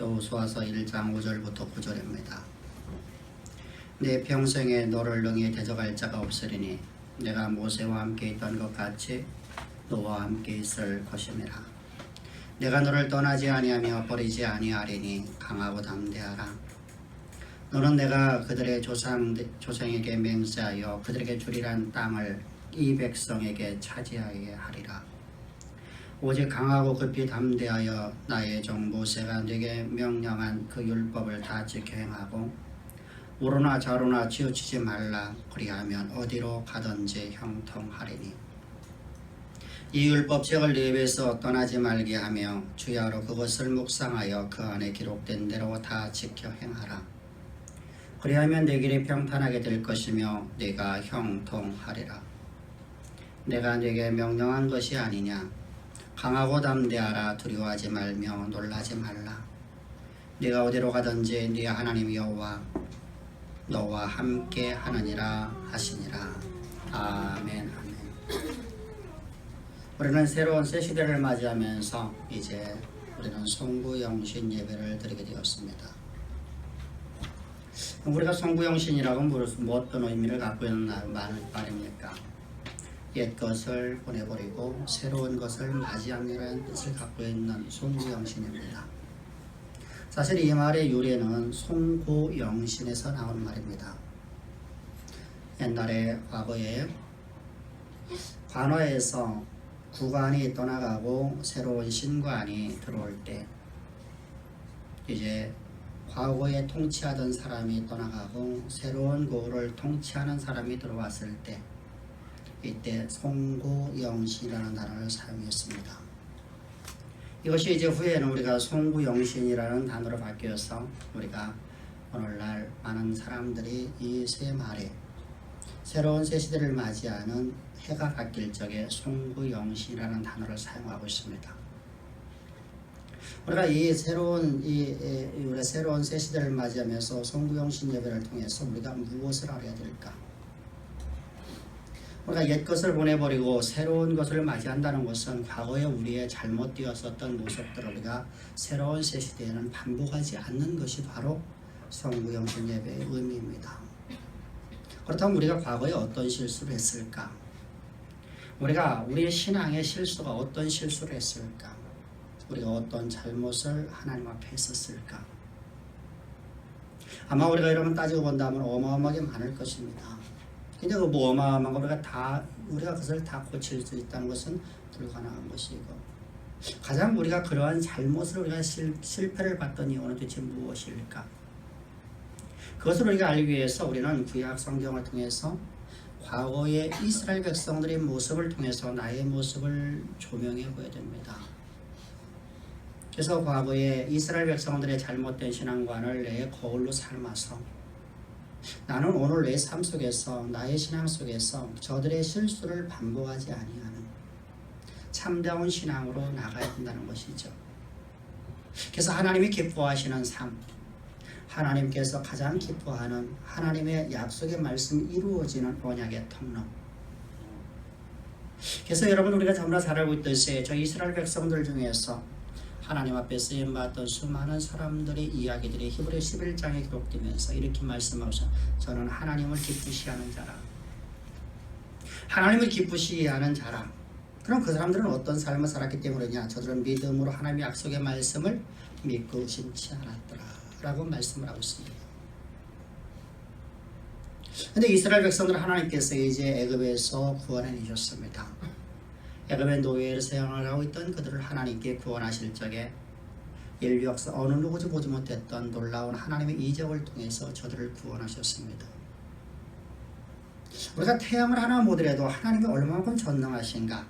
여호수아서 1장 5절부터 9절입니다. 내 평생에 너를 능히 대적할 자가 없으리니 내가 모세와 함께 있던 것 같이 너와 함께 있을 것임이라. 내가 너를 떠나지 아니하며 버리지 아니하리니 강하고 담대하라. 너는 내가 그들의 조상에게 맹세하여 그들에게 주리란 땅을 이 백성에게 차지하게 하리라. 오직 강하고 급히 담대하여 나의 종 모세가 네게 명령한 그 율법을 다 지켜 행하고 우로나 좌로나 치우치지 말라. 그리하면 어디로 가든지 형통하리니. 이 율법책을 네 입에서 떠나지 말게 하며 주야로 그것을 묵상하여 그 안에 기록된 대로 다 지켜 행하라. 그리하면 내 길이 평탄하게 될 것이며 네가 형통하리라. 내가 네게 명령한 것이 아니냐. 강하고 담대하라. 두려워하지 말며 놀라지 말라. 네가 어디로 가든지 네 하나님 여호와 너와 함께 하느니라 하시니라. 아멘. 아멘. 우리는 새로운 새 시대를 맞이하면서 이제 우리는 송구영신 예배를 드리게 되었습니다. 우리가 송구영신이라고 뭐 어떤 의미를 갖고 있는 말입니까? 옛 것을 보내버리고 새로운 것을 맞이하는 뜻을 갖고 있는 송구영신입니다. 사실 이 말의 유래는 송구영신에서 나온 말입니다. 옛날에 과거에 관화에서 구관이 떠나가고 새로운 신관이 들어올 때 이제 과거에 통치하던 사람이 떠나가고 새로운 고을을 통치하는 사람이 들어왔을 때 이때 송구영신이라는 단어를 사용했습니다. 이것이 이제 후에는 우리가 송구영신이라는 단어로 바뀌어서 우리가 오늘날 많은 사람들이 이 새 말에 새로운 새 시대를 맞이하는 해가 바뀔 적에 송구영신이라는 단어를 사용하고 있습니다. 우리가 이 새로운 새 시대를 맞이하면서 송구영신 예배를 통해서 우리가 무엇을 알아야 될까? 우리가 옛 것을 보내버리고 새로운 것을 맞이한다는 것은 과거에 우리의 잘못되었었던 모습들을 우리가 새로운 새 시대에는 반복하지 않는 것이 바로 송구영신 예배의 의미입니다. 그렇다면 우리가 과거에 어떤 실수를 했을까? 우리가 우리의 신앙의 실수가 어떤 실수를 했을까? 우리가 어떤 잘못을 하나님 앞에 했었을까? 아마 우리가 여러분 따지고 본다면 어마어마하게 많을 것입니다. 근데 그 어마어마한 거 우리가 그것을 다 고칠 수 있다는 것은 불가능한 것이고, 가장 우리가 그러한 잘못을 우리가 실패를 봤던 이유는 도대체 무엇일까? 그것을 우리가 알기 위해서 우리는 구약 성경을 통해서 과거의 이스라엘 백성들의 모습을 통해서 나의 모습을 조명해 보여야 됩니다. 그래서 과거의 이스라엘 백성들의 잘못된 신앙관을 내 거울로 삼아서 나는 오늘 내 삶 속에서 나의 신앙 속에서 저들의 실수를 반복하지 아니하는 참다운 신앙으로 나가야 된다는 것이죠. 그래서 하나님이 기뻐하시는 삶, 하나님께서 가장 기뻐하는 하나님의 약속의 말씀이 이루어지는 언약의 통로. 그래서 여러분 우리가 너무나 잘 알고 있듯이 저 이스라엘 백성들 중에서 하나님 앞에 쓰임받던 수많은 사람들의 이야기들이 히브리 11장에 기록되면서 이렇게 말씀하셔서 저는 하나님을 기쁘시하는 자라. 하나님을 기쁘시하는 자라. 그럼 그 사람들은 어떤 삶을 살았기 때문이냐? 저들은 믿음으로 하나님의 약속의 말씀을 믿고 심지 않았더라 라고 말씀을 하고 있습니다. 근데 이스라엘 백성들은 하나님께서 이제 애굽에서 구원해 내셨습니다. 애굽의 노예를 생활을 하고 있던 그들을 하나님께 구원하실 적에 인류 역사 어느 누구도 보지 못했던 놀라운 하나님의 이적을 통해서 저들을 구원하셨습니다. 우리가 태양을 하나 보더라도 하나님이 얼마만큼 전능하신가,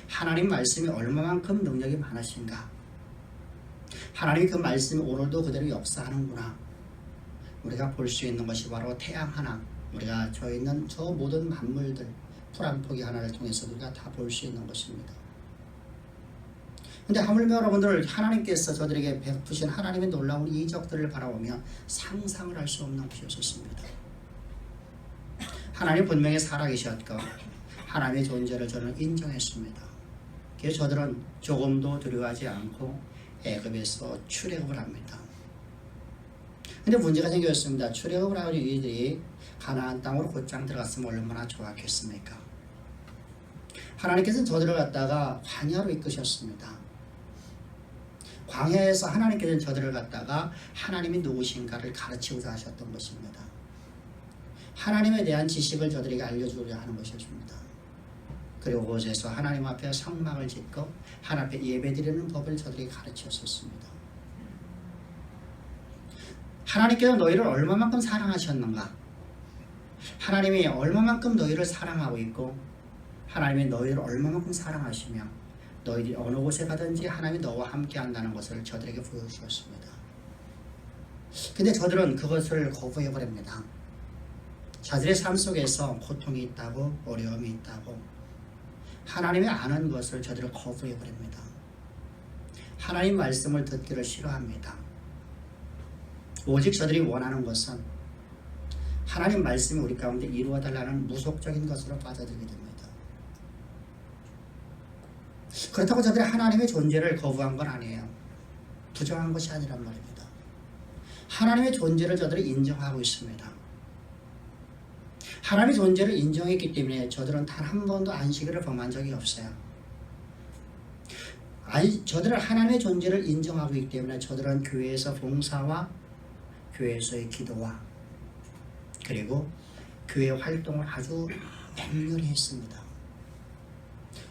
하나님 말씀이 얼마만큼 능력이 많으신가, 하나님이 그 말씀이 오늘도 그대로 역사하는구나, 우리가 볼 수 있는 것이 바로 태양 하나, 우리가 저 있는 저 모든 만물들 풀 한 포기 하나를 통해서 우리가 다 볼 수 있는 것입니다. 근데 하물며 여러분들 하나님께서 저들에게 베푸신 하나님의 놀라운 이적들을 바라보며 상상을 할 수 없는 것이었습니다. 하나님 분명히 살아계셨고 하나님의 존재를 저는 인정했습니다. 그래서 저들은 조금도 두려워하지 않고 애굽에서 출애굽을 합니다. 근데 문제가 생겼습니다. 출애굽을 하고 이들이 가나안 땅으로 곧장 들어갔으면 얼마나 좋았겠습니까? 하나님께서는 저들을 갖다가 광야로 이끄셨습니다. 광야에서 하나님께서는 저들을 갖다가 하나님이 누구신가를 가르치고자 하셨던 것입니다. 하나님에 대한 지식을 저들에게 알려주고자 하는 것이었습니다. 그리고 그곳에서 하나님 앞에 성막을 짓고 하나님 앞에 예배드리는 법을 저들에게 가르치셨습니다. 하나님께서 너희를 얼마만큼 사랑하셨는가? 하나님이 얼마만큼 너희를 사랑하고 있고 하나님이 너희를 얼마만큼 사랑하시며 너희들이 어느 곳에 가든지 하나님이 너와 함께 한다는 것을 저들에게 보여주셨습니다. 근데 저들은 그것을 거부해버립니다. 자들의 삶 속에서 고통이 있다고 어려움이 있다고 하나님이 아는 것을 저들은 거부해버립니다. 하나님 말씀을 듣기를 싫어합니다. 오직 저들이 원하는 것은 하나님 말씀이 우리 가운데 이루어달라는 무속적인 것으로 빠져들게 됩니다. 그렇다고 저들이 하나님의 존재를 거부한 건 아니에요. 부정한 것이 아니란 말입니다. 하나님의 존재를 저들이 인정하고 있습니다. 하나님의 존재를 인정했기 때문에 저들은 단 한 번도 안식일을 범한 적이 없어요. 저들은 하나님의 존재를 인정하고 있기 때문에 저들은 교회에서 봉사와 교회에서의 기도와 그리고 교회 활동을 아주 맹렬히 했습니다.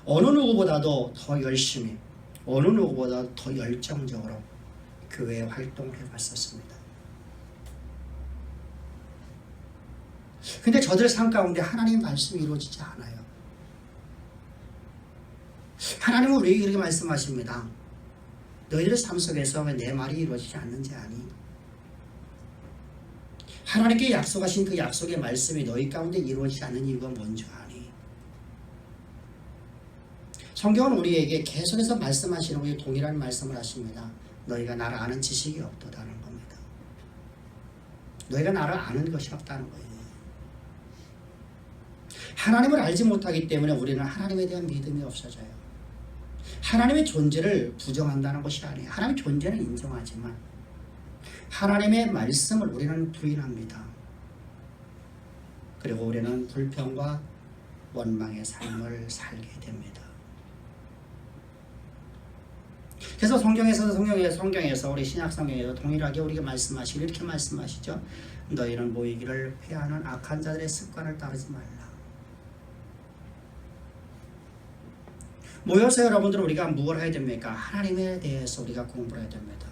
어느 누구보다도 더 열심히, 어느 누구보다 더 열정적으로 교회 활동을 해봤었습니다. 근데 저들의 삶 가운데 하나님의 말씀이 이루어지지 않아요. 하나님은 우리에게 이렇게 말씀하십니다. 너희들의 삶 속에서 왜 내 말이 이루어지지 않는지 아니? 하나님께 약속하신 그 약속의 말씀이 너희 가운데 이루어지지 않는 이유가 뭔지 아니? 성경은 우리에게 계속해서 말씀하시는 것이 동일한 말씀을 하십니다. 너희가 나를 아는 지식이 없다는 겁니다. 너희가 나를 아는 것이 없다는 거예요. 하나님을 알지 못하기 때문에 우리는 하나님에 대한 믿음이 없어져요. 하나님의 존재를 부정한다는 것이 아니에요. 하나님의 존재는 인정하지만 하나님의 말씀을 우리는 부인합니다. 그리고 우리는 불평과 원망의 삶을 살게 됩니다. 그래서 성경에서 우리 신약 성경에서 동일하게 우리가 이렇게 말씀하시죠. 너희는 모이기를 회하는 악한 자들의 습관을 따르지 말라. 모여서 여러분들 우리가 무엇을 해야 됩니까? 하나님에 대해서 우리가 공부를 해야 됩니다.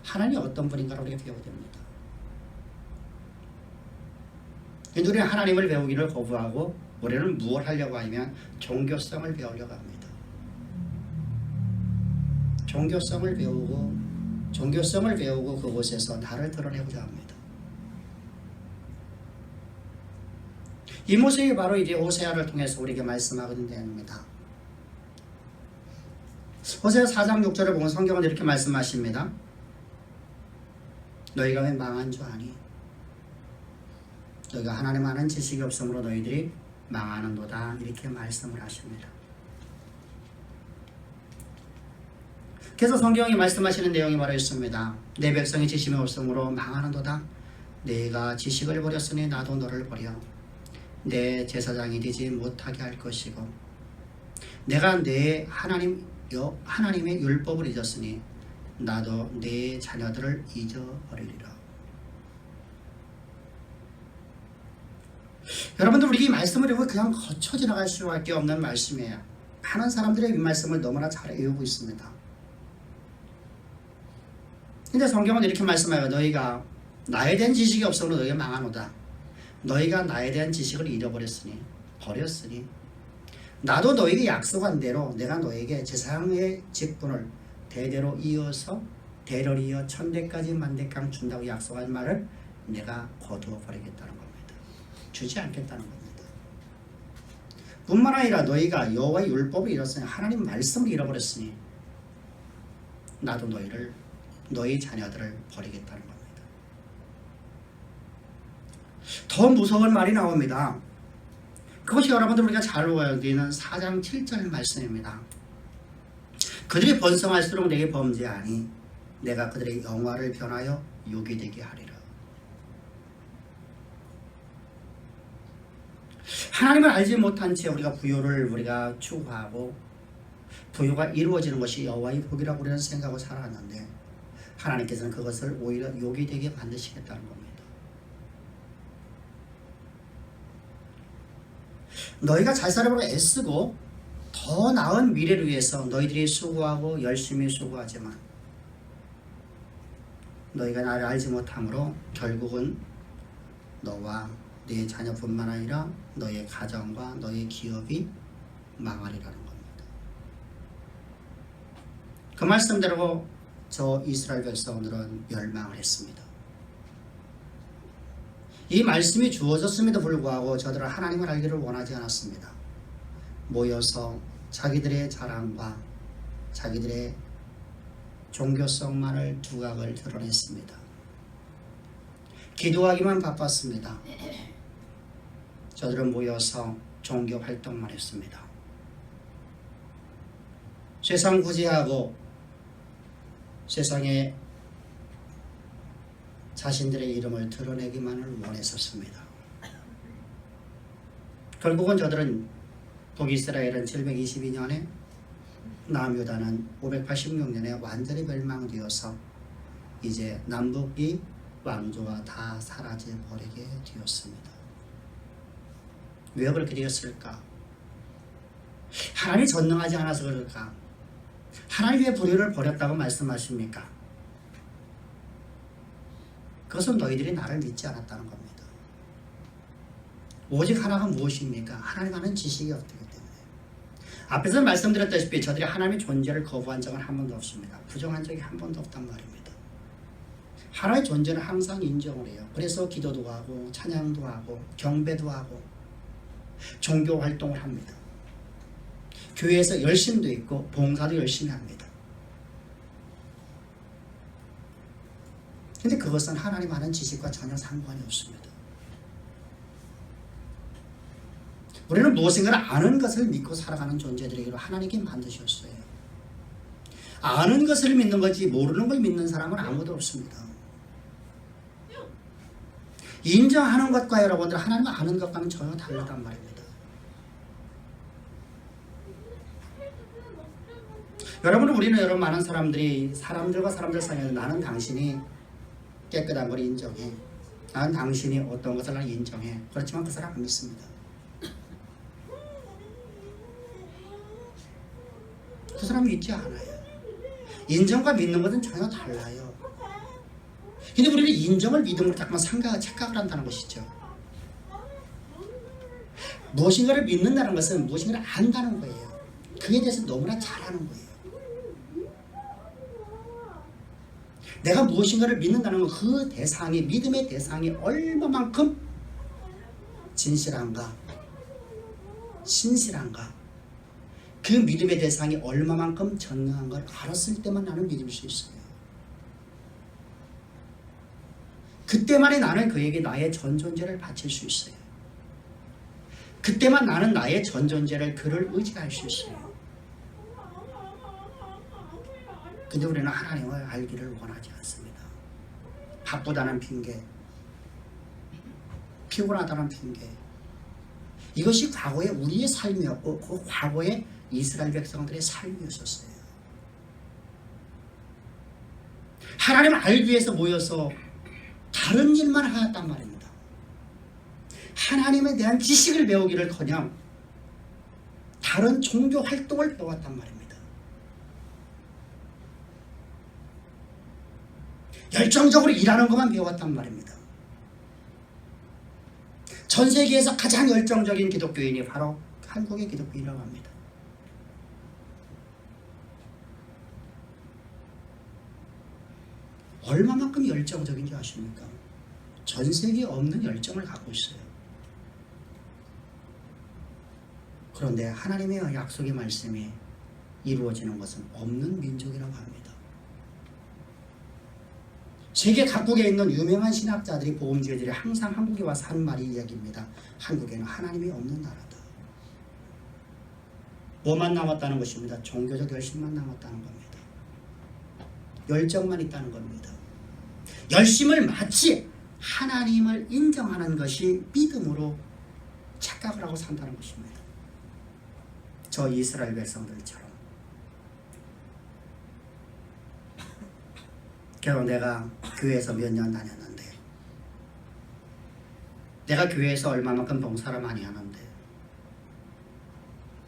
하나님이 어떤 분인가를 우리가 배워야 됩니다. 우리는 하나님을 배우기를 거부하고 우리는 무엇을 하려고 하면 종교성을 배우려고 합니다. 종교성을 배우고 그곳에서 나를 드러내고자 합니다. 이 모습이 바로 이제 호세아를 통해서 우리에게 말씀하고 있는 데입니다. 호세아 4장 6절을 보면 성경은 이렇게 말씀하십니다. 너희가 왜 망한 줄 아니? 너희가 하나님 아는 지식이 없으므로 너희들이 망하는도다. 이렇게 말씀을 하십니다. 그래서 성경이 말씀하시는 내용이 바로 있습니다. 내 백성이 지식이 없으므로 망하는도다. 내가 지식을 버렸으니 나도 너를 버려 내 제사장이 되지 못하게 할 것이고 내가 내 하나님의 율법을 잊었으니 나도 내 자녀들을 잊어버리리라. 여러분들 우리 이 말씀을 읽고 그냥 거쳐 지나갈 수밖에 없는 말씀이에요. 많은 사람들이 이 말씀을 너무나 잘 외우고 있습니다. 근데 성경은 이렇게 말씀해요. 너희가 나에 대한 지식이 없으므로 너희가 망하노다. 너희가 나에 대한 지식을 잃어버렸으니 버렸으니 나도 너희에게 약속한 대로 내가 너희에게 제사장의 직분을 대대로 이어서 대를 이어 1000대까지 만대강 준다고 약속한 말을 내가 거두어 버리겠다는 겁니다. 주지 않겠다는 겁니다. 뿐만 아니라 너희가 여호와의 율법을 잃었으니 하나님 말씀을 잃어버렸으니 나도 너희 자녀들을 버리겠다는 겁니다. 더 무서운 말이 나옵니다. 그것이 여러분들 우리가 잘 외워야 되는 4장 7절 말씀입니다. 그들이 번성할수록 내게 범죄하니 내가 그들의 영화를 변하여 욕이 되게 하리라. 하나님을 알지 못한 채 우리가 부요를 우리가 추구하고 부요가 이루어지는 것이 여호와의 복이라고 우리는 생각하고 살아왔는데 하나님께서는 그것을 오히려 욕이 되게 만드시겠다는 겁니다. 너희가 잘 살아보고 애쓰고 더 나은 미래를 위해서 너희들이 수고하고 열심히 수고하지만 너희가 나를 알지 못함으로 결국은 너와 네 자녀뿐만 아니라 너의 가정과 너의 기업이 망하리라는 겁니다. 그 말씀대로 저 이스라엘 백성들은 멸망을 했습니다. 이 말씀이 주어졌음에도 불구하고 저들은 하나님을 알기를 원하지 않았습니다. 모여서 자기들의 자랑과 자기들의 종교성만을 두각을 드러냈습니다. 기도하기만 바빴습니다. 저들은 모여서 종교 활동만 했습니다. 세상 구제하고 세상에 자신들의 이름을 드러내기만을 원했었습니다. 결국은 저들은 북이스라엘은 722년에 남유다는 586년에 완전히 멸망되어서 이제 남북이 왕조가 다 사라져버리게 되었습니다. 왜 그렇게 되었을까? 하나님이 전능하지 않아서 그럴까? 하나님이 왜 불의를 버렸다고 말씀하십니까? 그것은 너희들이 나를 믿지 않았다는 겁니다. 오직 하나가 무엇입니까? 하나님 아는 지식이 없기 때문에. 앞에서 말씀드렸다시피 저들이 하나님의 존재를 거부한 적은 한 번도 없습니다. 부정한 적이 한 번도 없단 말입니다. 하나님의 존재는 항상 인정을 해요. 그래서 기도도 하고 찬양도 하고 경배도 하고 종교 활동을 합니다. 교회에서 열심도 있고 봉사도 열심히 합니다. 근데 그것은 하나님 아는 지식과 전혀 상관이 없습니다. 우리는 무엇인가를 아는 것을 믿고 살아가는 존재들에게로 하나님께 만드셨어요. 아는 것을 믿는 거지 모르는 걸 믿는 사람은 아무도 없습니다. 인정하는 것과 여러분들 하나님 아는 것과는 전혀 다르단 말입니다. 우리는 여러분 많은 사람들이 사람들과 사람들 사이에서 나는 당신이 깨끗한 걸 인정해. 나는 당신이 어떤 것을 난 인정해. 그렇지만 그 사람 안 믿습니다. 그 사람 믿지 않아요. 인정과 믿는 것은 전혀 달라요. 근데 우리는 인정을 믿음으로 자꾸만 착각을 한다는 것이죠. 무엇인가를 믿는다는 것은 무엇인가를 안다는 거예요. 그에 대해서 너무나 잘 아는 거예요. 내가 무엇인가를 믿는다는 건 그 대상이, 믿음의 대상이 얼마만큼 진실한가, 신실한가, 그 믿음의 대상이 얼마만큼 전능한 걸 알았을 때만 나는 믿을 수 있어요. 그때만이 나는 그에게 나의 전 존재를 바칠 수 있어요. 그때만 나는 나의 전 존재를 그를 의지할 수 있어요. 근데 우리는 하나님을 알기를 원하지 않습니다. 바쁘다는 핑계, 피곤하다는 핑계. 이것이 과거의 우리의 삶이었고 그 과거의 이스라엘 백성들의 삶이었었어요. 하나님을 알기 위해서 모여서 다른 일만 하였단 말입니다. 하나님에 대한 지식을 배우기를커녕 다른 종교 활동을 배웠단 말입니다. 열정적으로 일하는 것만 배웠단 말입니다. 전 세계에서 가장 열정적인 기독교인이 바로 한국의 기독교인이라고 합니다. 얼마만큼 열정적인지 아십니까? 전 세계에 없는 열정을 갖고 있어요. 그런데 하나님의 약속의 말씀이 이루어지는 것은 없는 민족이라고 합니다. 세계 각국에 있는 유명한 신학자들이 복음주의자들이 항상 한국에 와서 한 말이 이야기입니다. 한국에는 하나님이 없는 나라다. 뭐만 남았다는 것입니다. 종교적 열심만 남았다는 겁니다. 열정만 있다는 겁니다. 열심을 마치 하나님을 인정하는 것이 믿음으로 착각을 하고 산다는 것입니다. 저 이스라엘 백성들처럼. 결국 내가 교회에서 몇 년 다녔는데, 내가 교회에서 얼마만큼 봉사를 많이 하는데,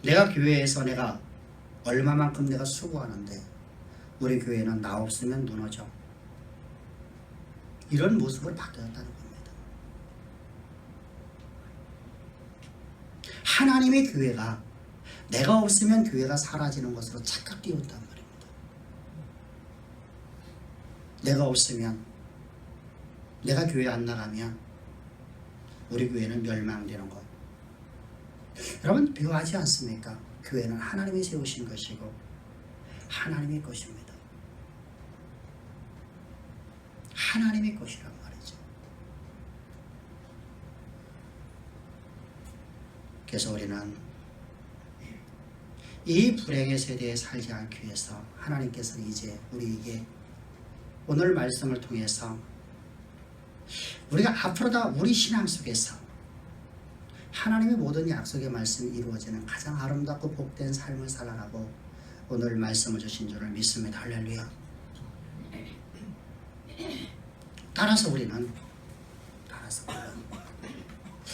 내가 교회에서 내가 얼마만큼 내가 수고하는데 우리 교회는 나 없으면 무너져. 이런 모습을 바뀌었다는 겁니다. 하나님의 교회가 내가 없으면 교회가 사라지는 것으로 착각되었단 말입니다. 내가 없으면, 내가 교회 안 나가면 우리 교회는 멸망되는 것. 여러분 묘하지 않습니까? 교회는 하나님이 세우신 것이고 하나님의 것입니다. 하나님의 것이란 말이죠. 그래서 우리는 이 불행의 세대에 살지 않기 위해서 하나님께서는 이제 우리에게 오늘 말씀을 통해서 우리가 앞으로 다 우리 신앙 속에서 하나님의 모든 약속의 말씀이 이루어지는 가장 아름답고 복된 삶을 살아가고 오늘 말씀을 주신 줄을 믿습니다. 할렐루야. 따라서 우리는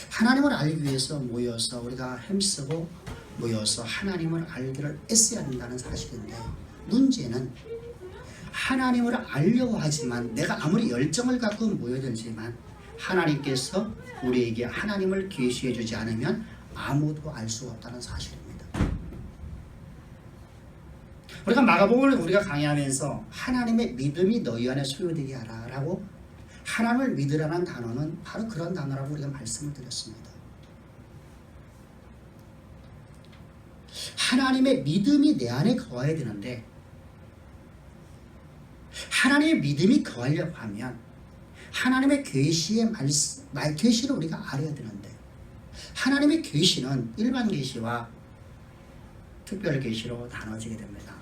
하나님을 알기 위해서 모여서 우리가 힘쓰고 모여서 하나님을 알기를 애써야 된다는 사실인데, 문제는 하나님을 알려고 하지만 내가 아무리 열정을 갖고 모여들지만 하나님께서 우리에게 하나님을 계시해 주지 않으면 아무도 알 수가 없다는 사실입니다. 우리가 마가복음을 우리가 강의하면서 하나님의 믿음이 너희 안에 소유되게 하라 라고, 하나님을 믿으라는 단어는 바로 그런 단어라고 우리가 말씀을 드렸습니다. 하나님의 믿음이 내 안에 거해야 되는데, 하나님의 믿음이 거하려고 하면 하나님의 계시의 계시를 우리가 알아야 되는데, 하나님의 계시는 일반 계시와 특별 계시로 나눠지게 됩니다.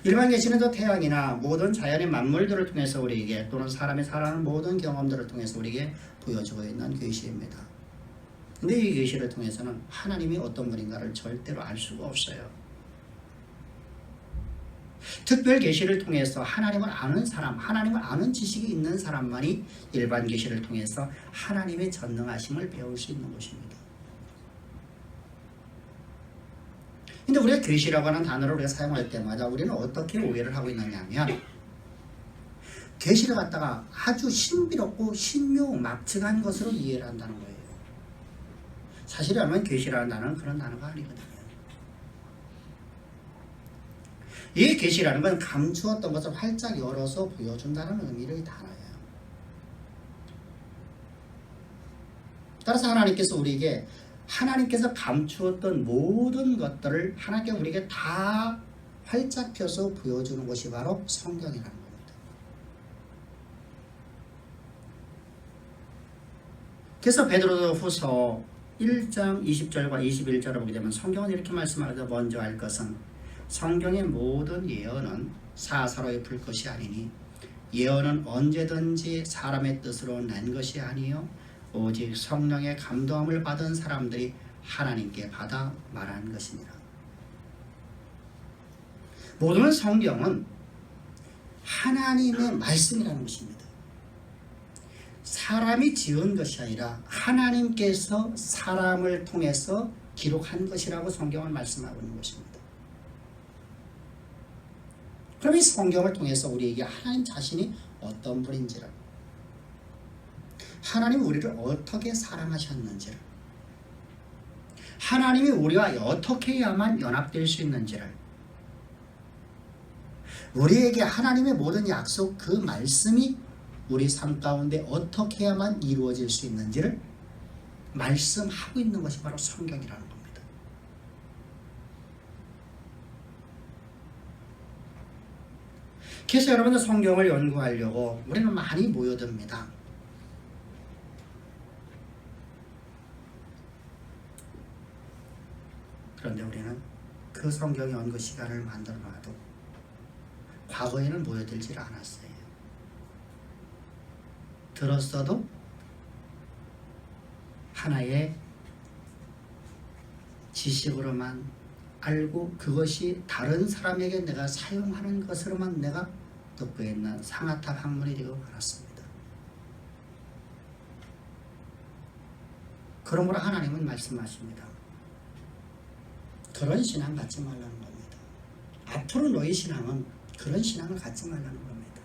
일반 계시는 저 태양이나 모든 자연의 만물들을 통해서 우리에게, 또는 사람이 살아가는 모든 경험들을 통해서 우리에게 보여주고 있는 계시입니다. 근데 이 계시를 통해서는 하나님이 어떤 분인가를 절대로 알 수가 없어요. 특별 계시를 통해서 하나님을 아는 사람, 하나님을 아는 지식이 있는 사람만이 일반 계시를 통해서 하나님의 전능하심을 배울 수 있는 것입니다. 근데 우리가 계시라고 하는 단어를 우리가 사용할 때마다 우리는 어떻게 오해를 하고 있느냐 하면, 계시를 갖다가 아주 신비롭고 신묘막측한 것으로 이해를 한다는 거예요. 사실이라면 계시라는 단어는 그런 단어가 아니거든요. 이 계시라는 건 감추었던 것을 활짝 열어서 보여준다는 의미의 단어예요. 따라서 하나님께서 우리에게, 하나님께서 감추었던 모든 것들을 하나님께 우리에게 다 활짝 펴서 보여주는 것이 바로 성경이라는 겁니다. 그래서 베드로후서 1장 20절과 21절을 보게 되면 성경은 이렇게 말씀하죠. 먼저 알 것은 성경의 모든 예언은 사사로이 풀 것이 아니니 예언은 언제든지 사람의 뜻으로 낸 것이 아니요 오직 성령의 감동함을 받은 사람들이 하나님께 받아 말한 것이니라. 모든 성경은 하나님의 말씀이라는 것입니다. 사람이 지은 것이 아니라 하나님께서 사람을 통해서 기록한 것이라고 성경은 말씀하고 있는 것입니다. 그럼 이 성경을 통해서 우리에게 하나님 자신이 어떤 분인지를, 하나님이 우리를 어떻게 사랑하셨는지를, 하나님이 우리와 어떻게 해야만 연합될 수 있는지를, 우리에게 하나님의 모든 약속, 그 말씀이 우리 삶 가운데 어떻게 해야만 이루어질 수 있는지를 말씀하고 있는 것이 바로 성경이라는 겁니다. 그래서 여러분들 성경을 연구하려고 우리는 많이 모여듭니다. 그런데 우리는 그 성경의 언급 시간을 만들어 놔도 과거에는 모여들질 않았어요. 들었어도 하나의 지식으로만 알고 그것이 다른 사람에게 내가 사용하는 것으로만 내가 듣고 있는 상아탑 학문이 되고 말았습니다. 그러므로 하나님은 말씀하십니다. 그런 신앙 갖지 말라는 겁니다. 앞으로 너희 신앙은 그런 신앙을 갖지 말라는 겁니다.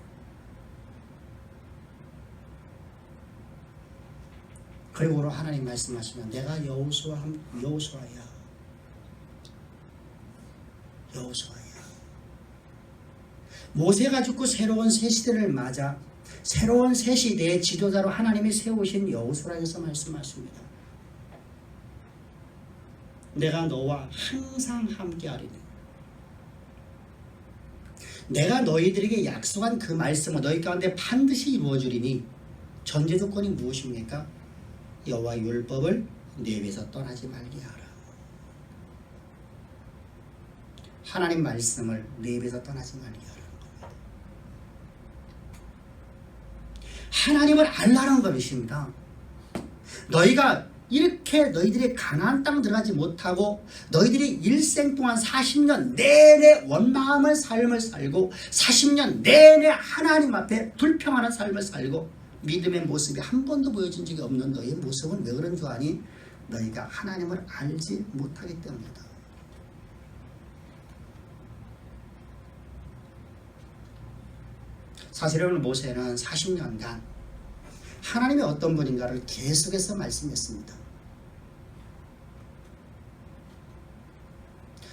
그리고 하나님 말씀하시면 내가 여호수아야 모세가 죽고 새로운 새 시대를 맞아 새로운 새 시대의 지도자로 하나님이 세우신 여호수아에서 말씀하십니다. 내가 너와 항상 함께하리니 내가 너희들에게 약속한 그 말씀은 너희 가운데 반드시 이루어주리니 전제 조건이 무엇입니까? 여호와 율법을 내 입에서 떠나지 말게 하라. 하나님 말씀을 내 입에서 떠나지 말게 하라는 겁니다. 하나님을 알라는 것입니다. 너희가 이렇게 너희들이 가나안 땅 들어가지 못하고 너희들이 일생 동안 40년 내내 원망함의 삶을 살고 40년 내내 하나님 앞에 불평하는 삶을 살고 믿음의 모습이 한 번도 보여진 적이 없는 너희의 모습은 왜 그런 줄 아니? 너희가 하나님을 알지 못하기 때문이다. 사실은 모세는 40년간 하나님이 어떤 분인가를 계속해서 말씀했습니다.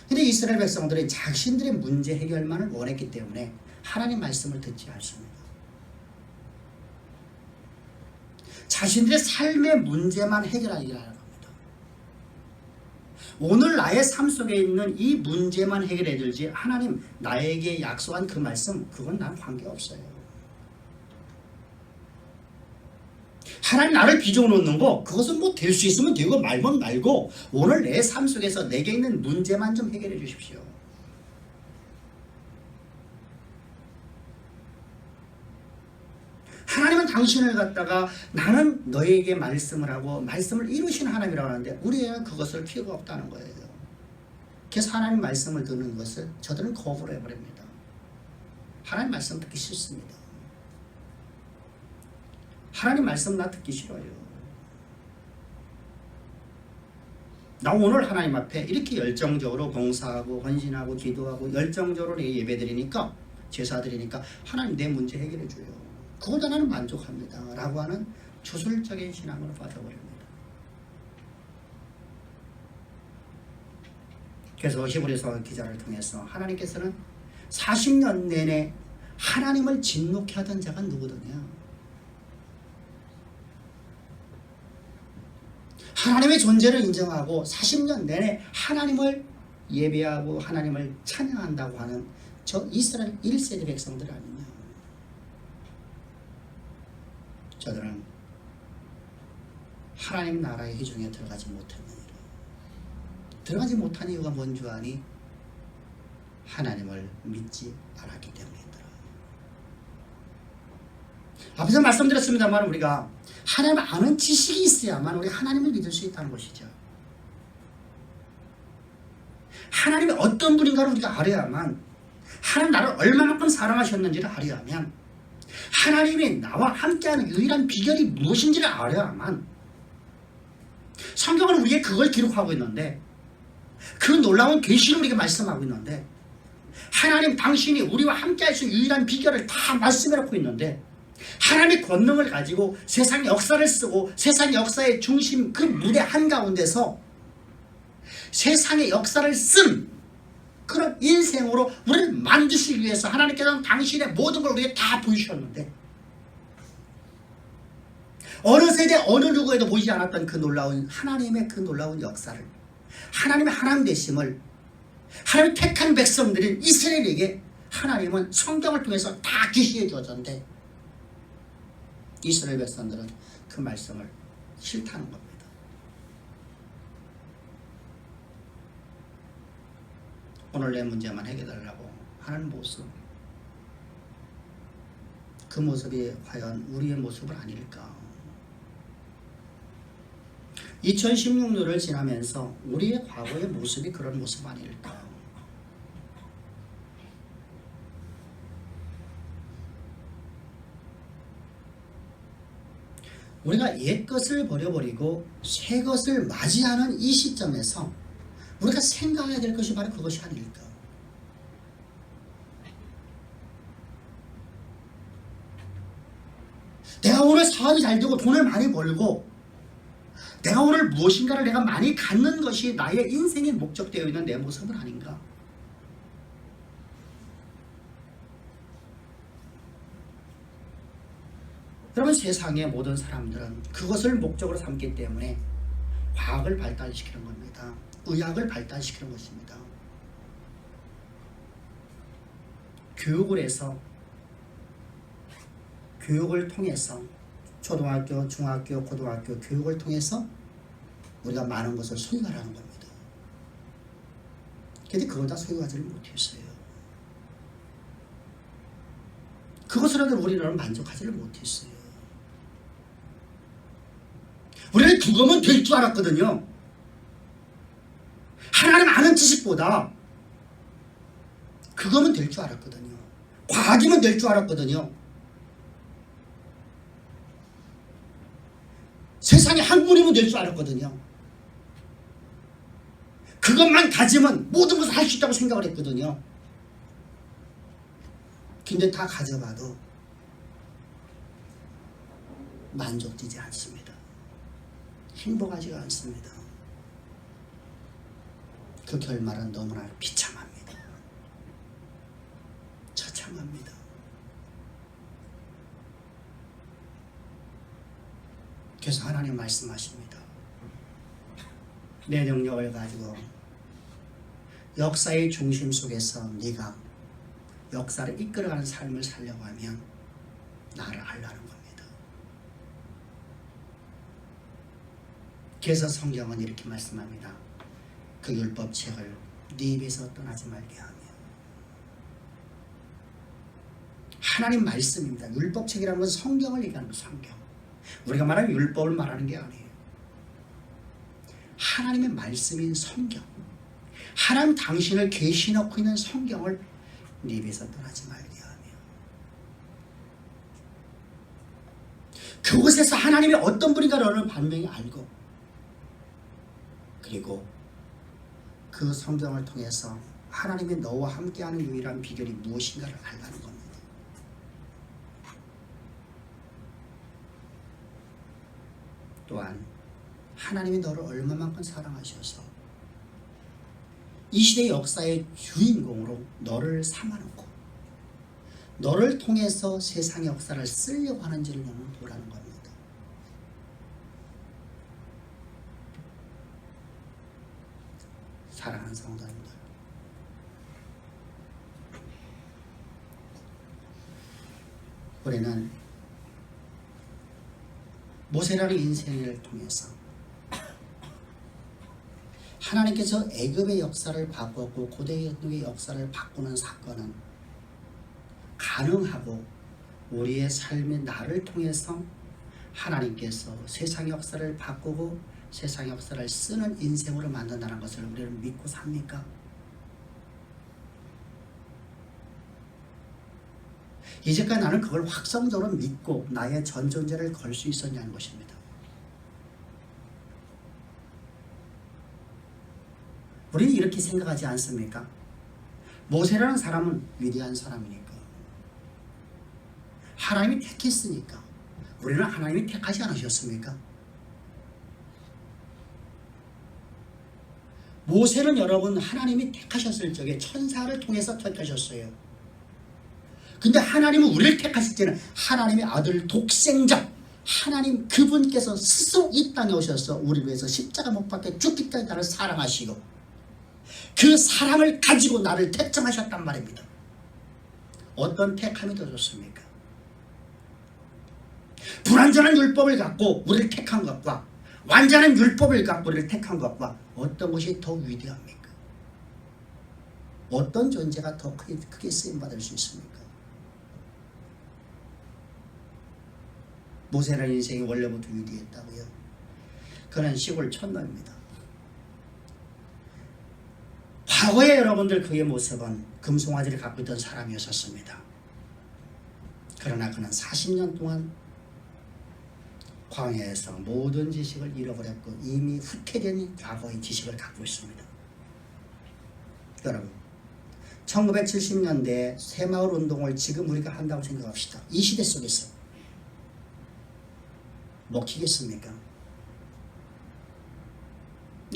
그런데 이스라엘 백성들이 자신들의 문제 해결만을 원했기 때문에 하나님 말씀을 듣지 않습니다. 자신들의 삶의 문제만 해결하려는 겁니다. 오늘 나의 삶 속에 있는 이 문제만 해결해 줄지 하나님 나에게 약속한 그 말씀 그건 난 관계없어요. 하나님 나를 빚어 놓는 거 그것은 뭐 될 수 있으면 되고 말면 말고 오늘 내 삶 속에서 내게 있는 문제만 좀 해결해 주십시오. 하나님은 당신을 갖다가 나는 너에게 말씀을 하고 말씀을 이루신 하나님이라고 하는데 우리에게는 그것을 필요가 없다는 거예요. 그래서 하나님 말씀을 듣는 것을 저들은 거부를 해버립니다. 하나님 말씀 듣기 싫습니다. 하나님 말씀 나 듣기 싫어요. 나 오늘 하나님 앞에 이렇게 열정적으로 봉사하고 헌신하고 기도하고 열정적으로 예배드리니까 제사드리니까 하나님 내 문제 해결해 줘요. 그걸로 나는 만족합니다. 라고 하는 주술적인 신앙으로 빠져버립니다. 그래서 히브리서 기자를 통해서 하나님께서는 40년 내내 하나님을 진노케 하던 자가 누구더냐? 하나님의 존재를 인정하고 40년 내내 하나님을 예배하고 하나님을 찬양한다고 하는 저 이스라엘 1세대 백성들 아니냐? 저들은 하나님 나라의 회중에 들어가지 못했느니라. 들어가지 못한 이유가 뭔 줄 아니? 하나님을 믿지 않았기 때문이더라. 앞에서 말씀드렸습니다만 우리가 하나님을 아는 지식이 있어야만 우리 하나님을 믿을 수 있다는 것이죠. 하나님이 어떤 분인가를 우리가 알아야만 하나님 나를 얼마만큼 사랑하셨는지를 알아야만 하나님이 나와 함께하는 유일한 비결이 무엇인지를 알아야만 성경은 우리에게 그걸 기록하고 있는데 그 놀라운 계시를 우리에게 말씀하고 있는데 하나님 당신이 우리와 함께할 수 있는 유일한 비결을 다 말씀해 놓고 있는데 하나님의 권능을 가지고 세상 역사를 쓰고 세상 역사의 중심 그 무대 한가운데서 세상의 역사를 쓴 그런 인생으로 우리를 만드시기 위해서 하나님께서는 당신의 모든 걸 우리에게 다 보여주셨는데 어느 세대 어느 누구에도 보이지 않았던 그 놀라운 하나님의 그 놀라운 역사를 하나님의 하나님 되심을 하나님 택한 백성들인 이스라엘에게 하나님은 성경을 통해서 다 계시해 주었는데 이스라엘 백성들은 그 말씀을 싫다는 겁니다. 오늘 내 문제만 해결하려고 하는 모습, 그 모습이 과연 우리의 모습은 아닐까? 2016년을 지나면서 우리의 과거의 모습이 그런 모습 아닐까? 우리가 옛 것을 버려버리고 새 것을 맞이하는 이 시점에서 우리가 생각해야 될 것이 바로 그것이 아닐까? 내가 오늘 사업이 잘 되고 돈을 많이 벌고 내가 오늘 무엇인가를 내가 많이 갖는 것이 나의 인생의 목적되어 있는 내 모습은 아닌가? 여러분, 세상의 모든 사람들은 그것을 목적으로 삼기 때문에 과학을 발달시키는 겁니다. 의학을 발달시키는 것입니다. 교육을 해서 교육을 통해서 초등학교, 중학교, 고등학교 교육을 통해서 우리가 많은 것을 소유하라는 겁니다. 그런데 그걸 다 소유하지를 못했어요. 그것으로도 우리는 만족하지를 못했어요. 우리는 그거면 될 줄 알았거든요. 하나님 아는 지식보다 그거면 될 줄 알았거든요. 과학이면 될 줄 알았거든요. 세상에 학문이면 될 줄 알았거든요. 그것만 가지면 모든 것을 할 수 있다고 생각을 했거든요. 근데 다 가져가도 만족되지 않습니다. 행복하지가 않습니다. 그 결말은 너무나 비참합니다. 처참합니다. 그래서 하나님 말씀하십니다. 내 능력을 가지고 역사의 중심 속에서 네가 역사를 이끌어가는 삶을 살려고 하면 나를 알라는 겁니다. 그래서 성경은 이렇게 말씀합니다. 그 율법책을 네 입에서 떠나지 말게 하며. 하나님 말씀입니다. 율법책이라는 것은 성경을 얘기하는 거예요. 성경. 우리가 말하는 율법을 말하는 게 아니에요. 하나님의 말씀인 성경, 하나님 당신을 계시 넣고 있는 성경을 네 입에서 떠나지 말게 하며. 그곳에서 하나님이 어떤 분인가를 반명히 알고, 그리고 그 성경을 통해서 하나님이 너와 함께하는 유일한 비결이 무엇인가를 알라는 겁니다. 또한 하나님이 너를 얼마만큼 사랑하셔서 이 시대 역사의 주인공으로 너를 삼아놓고 너를 통해서 세상의 역사를 쓰려고 하는지를 너는 보라는 겁니다. 사랑하는 성도님들, 우리는 모세라는 인생을 통해서 하나님께서 애굽의 역사를 바꾸고 고대의 역사를 바꾸는 사건은 가능하고 우리의 삶의 나를 통해서 하나님께서 세상 역사를 바꾸고 세상 역사를 쓰는 인생으로 만든다는 것을 우리는 믿고 삽니까? 이제까지 나는 그걸 확성적으로 믿고 나의 전존재를 걸 수 있었냐는 것입니다. 우리는 이렇게 생각하지 않습니까? 모세라는 사람은 위대한 사람이니까, 하나님이 택했으니까. 우리는 하나님이 택하지 않으셨습니까? 모세는 여러분 하나님이 택하셨을 적에 천사를 통해서 택하셨어요. 근데 하나님은 우리를 택하실 때는 하나님의 아들 독생자 하나님 그분께서 스스로 이 땅에 오셔서 우리를 위해서 십자가 못 박혀 죽기까지 나를 사랑하시고 그 사랑을 가지고 나를 택정하셨단 말입니다. 어떤 택함이 더 좋습니까? 불완전한 율법을 갖고 우리를 택한 것과 완전한 율법을 갖고 우리를 택한 것과 어떤 것이 더 위대합니까? 어떤 존재가 더 크게 쓰임받을 수 있습니까? 모세라는 인생이 원래부터 위대했다고요? 그는 시골 촌놈입니다. 과거에 여러분들 그의 모습은 금송아지를 갖고 있던 사람이었습니다. 그러나 그는 40년 동안 광야에서 모든 지식을 잃어버렸고 이미 후퇴된 과거의 지식을 갖고 있습니다. 여러분, 1970년대 새마을 운동을 지금 우리가 한다고 생각합시다. 이 시대 속에서 먹히겠습니까?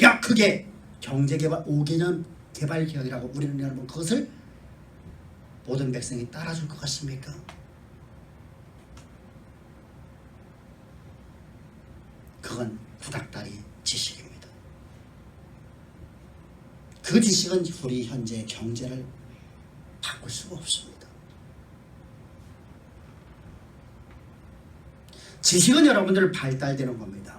야, 그게 경제개발 5개년 개발개혁이라고 우리는 여러분 그것을 모든 백성이 따라줄 것 같습니까? 그건 구닥다리 지식입니다. 그 지식은 우리 현재 경제를 바꿀 수가 없습니다. 지식은 여러분들 발달되는 겁니다.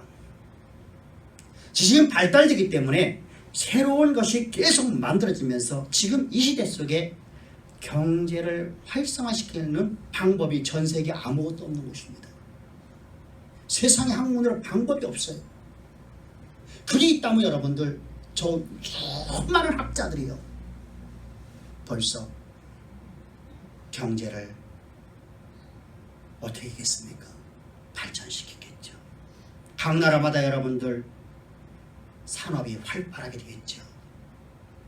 지식은 발달되기 때문에 새로운 것이 계속 만들어지면서 지금 이 시대 속에 경제를 활성화시키는 방법이 전 세계에 아무것도 없는 것입니다. 세상에 학문으로 방법이 없어요. 그게 있다면 여러분들 저 수많은 학자들이요 벌써 경제를 어떻게 하겠습니까? 발전시키겠죠. 각 나라마다 여러분들 산업이 활발하게 되겠죠.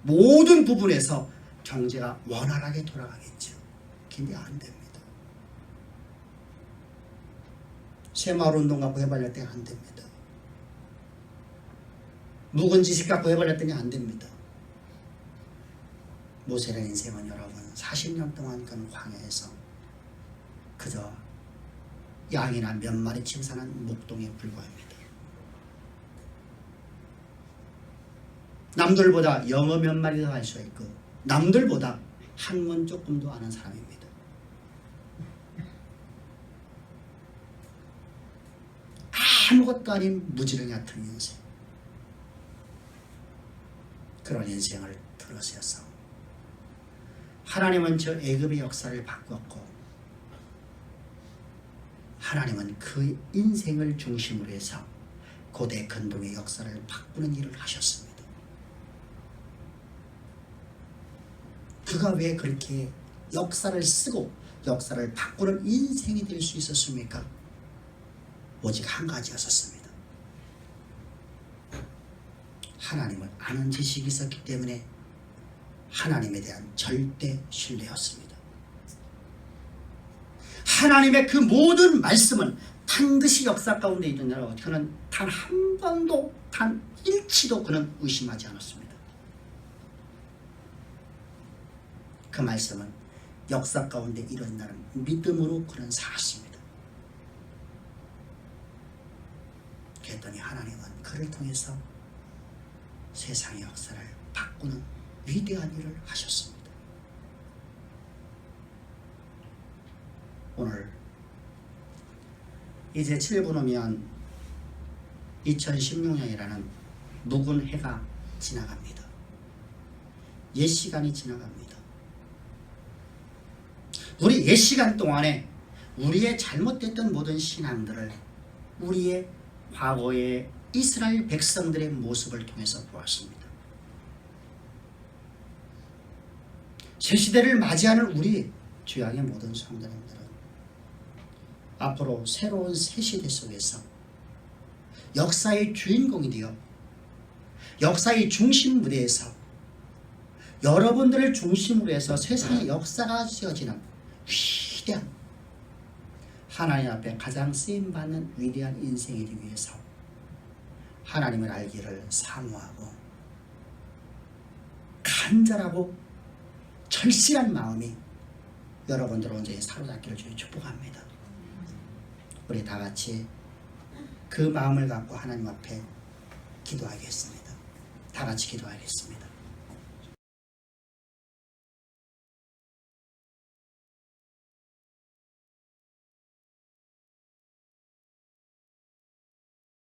모든 부분에서 경제가 원활하게 돌아가겠죠. 근데 안 됩니다. 새마을 운동 갖고 해발렸더니 안 됩니다. 묵은 지식 갖고 해발렸더니 안 됩니다. 모세라는 인생은 여러분 40년 동안 그 광야에서 그저 양이나 몇 마리 침산한 목동에 불과합니다. 남들보다 영어 몇 마리 더 할 수 있고 남들보다 학문 조금 더 아는 사람입니다. 아무것도 아닌 무지렁이 같은 인생, 그런 인생을 들어서서 하나님은 저 애굽의 역사를 바꿨고 하나님은 그 인생을 중심으로 해서 고대 근동의 역사를 바꾸는 일을 하셨습니다. 그가 왜 그렇게 역사를 쓰고 역사를 바꾸는 인생이 될 수 있었습니까? 오직 한 가지였었습니다. 하나님을 아는 지식이 있었기 때문에 하나님에 대한 절대 신뢰였습니다. 하나님의 그 모든 말씀은 반드시 역사 가운데 일어나라고 그는 단 한 번도 단 일치도 그는 의심하지 않았습니다. 그 말씀은 역사 가운데 일어나는 믿음으로 그는 살았습니다. 그랬더니 하나님은 그를 통해서 세상의 역사를 바꾸는 위대한 일을 하셨습니다. 오늘 이제 7분 후면 2016년이라는 묵은 해가 지나갑니다. 옛 시간이 지나갑니다. 우리 옛 시간 동안에 우리의 잘못됐던 모든 신앙들을 우리의 과거의 이스라엘 백성들의 모습을 통해서 보았습니다. 새 시대를 맞이하는 우리 주양의 모든 성도님들은 앞으로 새로운 새 시대 속에서 역사의 주인공이 되어 역사의 중심 무대에서 여러분들을 중심으로 해서 세상의 역사가 지어지는 위대한 하나님 앞에 가장 쓰임받는 위대한 인생이 되기 위해서 하나님을 알기를 사모하고 간절하고 절실한 마음이 여러분들 온전히 사로잡기를 주여 축복합니다. 우리 다 같이 그 마음을 갖고 하나님 앞에 기도하겠습니다. 다 같이 기도하겠습니다.